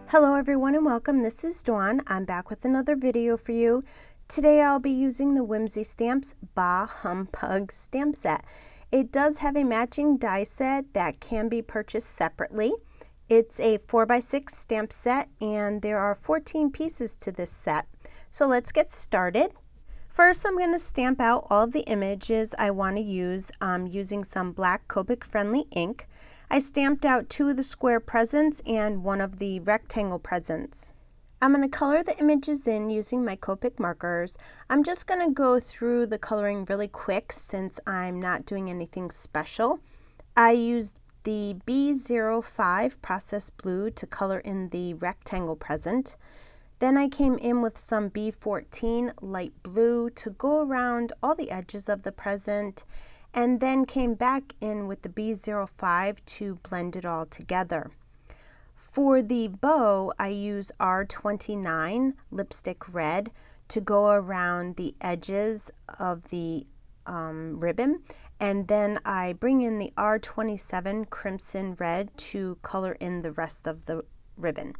Hello everyone and welcome. This is Dawn. I'm back with another video for you. Today I'll be using the Whimsy Stamps by HumPUG stamp set. It does have a matching die set that can be purchased separately. It's a 4x6 stamp set and there are 14 pieces to this set. So let's get started. First, I'm going to stamp out all of the images I want to use using some black Copic friendly ink. I stamped out 2 of the square presents and 1 of the rectangle presents. I'm going to color the images in using my Copic markers. I'm just going to go through the coloring really quick since I'm not doing anything special. I used the B05 processed blue to color in the rectangle present. Then I came in with some B14 light blue to go around all the edges of the present, and then came back in with the B05 to blend it all together. For the bow, I use R29 lipstick red to go around the edges of the ribbon, and then I bring in the R27 crimson red to color in the rest of the ribbon.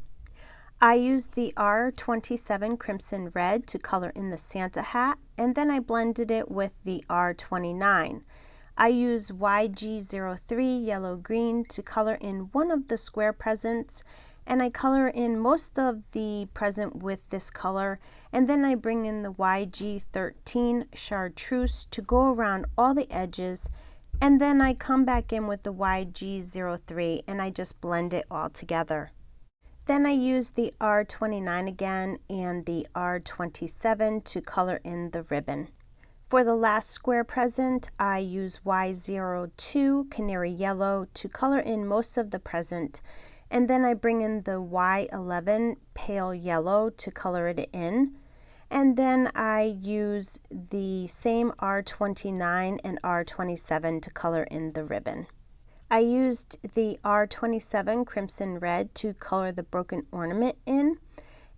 I used the R27 crimson red to color in the Santa hat, and then I blended it with the R29. I use YG03 yellow green to color in one of the square presents, and I color in most of the present with this color, and then I bring in the YG13 chartreuse to go around all the edges, and then I come back in with the YG03 and I just blend it all together. Then I use the R29 again and the R27 to color in the ribbon. For the last square present, I use Y02 canary yellow to color in most of the present, and then I bring in the Y11 pale yellow to color it in, and then I use the same R29 and R27 to color in the ribbon. I used the R27 crimson red to color the broken ornament in,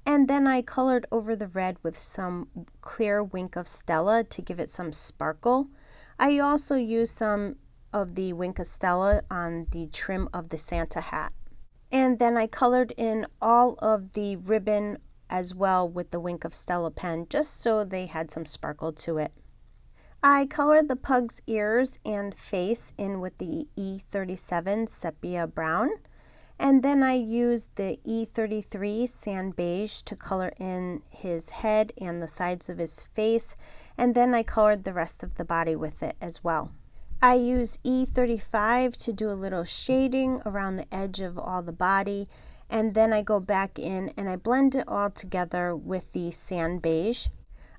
and then I colored over the red with some clear Wink of Stella to give it some sparkle. I also used some of the Wink of Stella on the trim of the Santa hat. And then I colored in all of the ribbon as well with the Wink of Stella pen, just so they had some sparkle to it. I colored the pug's ears and face in with the E37 sepia brown. And then I used the E33 sand beige to color in his head and the sides of his face, and then I colored the rest of the body with it as well. I use E35 to do a little shading around the edge of all the body, and then I go back in and I blend it all together with the sand beige.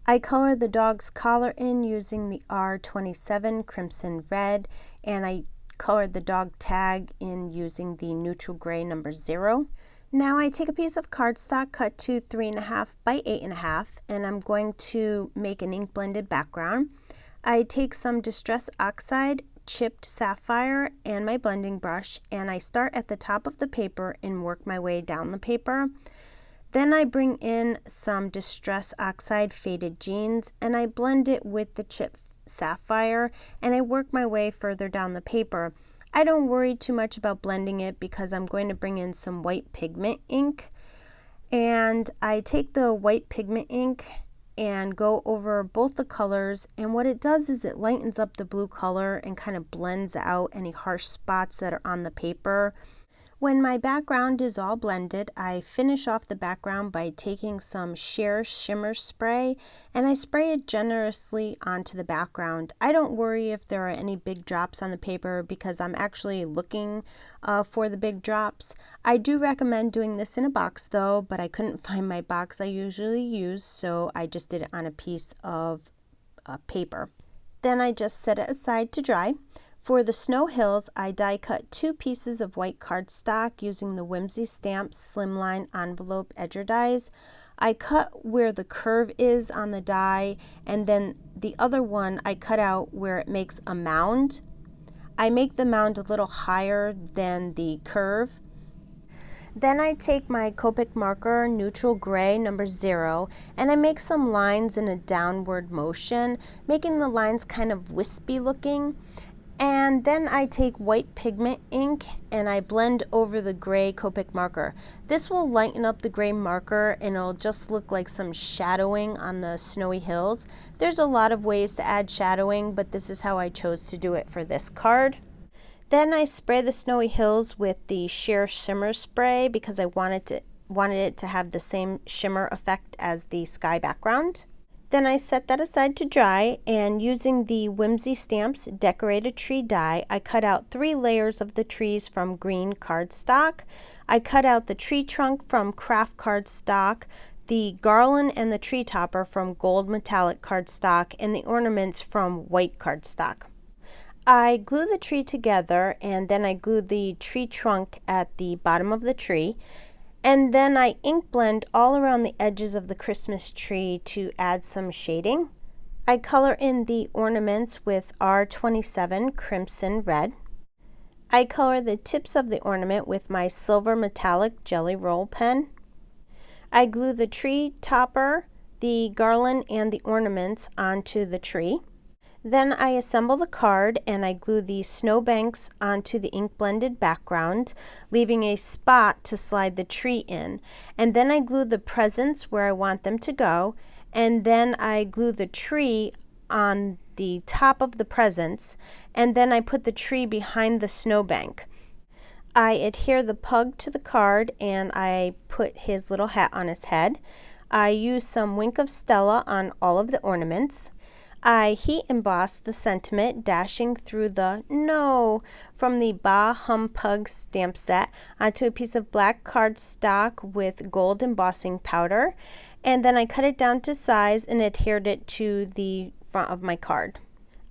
I color the dog's collar in using the R27 crimson red, and I colored the dog tag in using the neutral gray number 0. Now I take a piece of cardstock cut to 3.5 by 8.5, and I'm going to make an ink blended background. I take some Distress Oxide, chipped sapphire, and my blending brush, and I start at the top of the paper and work my way down the paper. Then I bring in some Distress Oxide faded jeans, and I blend it with the chipped sapphire, and I work my way further down the paper. I don't worry too much about blending it because I'm going to bring in some white pigment ink, and I take the white pigment ink and go over both the colors, and what it does is it lightens up the blue color and kind of blends out any harsh spots that are on the paper. When my background is all blended, I finish off the background by taking some sheer shimmer spray, and I spray it generously onto the background. I don't worry if there are any big drops on the paper because I'm actually looking for the big drops. I do recommend doing this in a box though, but I couldn't find my box I usually use, so I just did it on a piece of paper. Then I just set it aside to dry. For the snow hills, I die cut 2 pieces of white cardstock using the Whimsy Stamps Slimline envelope edger dies. I cut where the curve is on the die, and then the other one I cut out where it makes a mound. I make the mound a little higher than the curve. Then I take my Copic marker, neutral gray number 0, and I make some lines in a downward motion, making the lines kind of wispy looking. And then I take white pigment ink and I blend over the gray Copic marker. This will lighten up the gray marker and it'll just look like some shadowing on the snowy hills. There's a lot of ways to add shadowing, but this is how I chose to do it for this card. Then I spray the snowy hills with the sheer shimmer spray because I wanted it to have the same shimmer effect as the sky background. Then I set that aside to dry, and using the Whimsy Stamps Decorated Tree die, I cut out 3 layers of the trees from green cardstock. I cut out the tree trunk from craft cardstock, the garland and the tree topper from gold metallic cardstock, and the ornaments from white cardstock. I glue the tree together, and then I glue the tree trunk at the bottom of the tree. And then I ink blend all around the edges of the Christmas tree to add some shading. I color in the ornaments with R27 Crimson Red. I color the tips of the ornament with my silver metallic jelly roll pen. I glue the tree topper, the garland, and the ornaments onto the tree. Then I assemble the card and I glue the snowbanks onto the ink blended background, leaving a spot to slide the tree in. And then I glue the presents where I want them to go, and then I glue the tree on the top of the presents, and then I put the tree behind the snowbank. I adhere the pug to the card and I put his little hat on his head. I use some Wink of Stella on all of the ornaments. I heat emboss the sentiment dashing through the "No" from the HumPUG stamp set onto a piece of black cardstock with gold embossing powder, and then I cut it down to size and adhered it to the front of my card.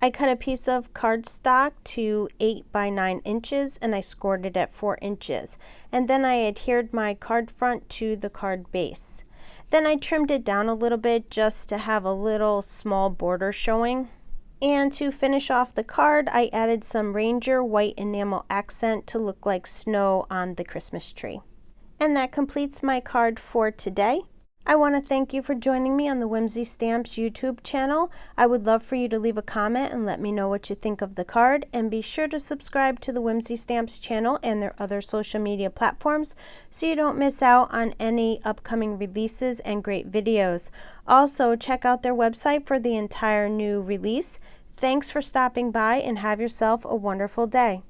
I cut a piece of cardstock to 8 by 9 inches and I scored it at 4 inches, and then I adhered my card front to the card base. Then I trimmed it down a little bit just to have a little small border showing. And to finish off the card, I added some Ranger white enamel accent to look like snow on the Christmas tree. And that completes my card for today. I want to thank you for joining me on the Whimsy Stamps YouTube channel. I would love for you to leave a comment and let me know what you think of the card, and be sure to subscribe to the Whimsy Stamps channel and their other social media platforms so you don't miss out on any upcoming releases and great videos. Also, check out their website for the entire new release. Thanks for stopping by and have yourself a wonderful day.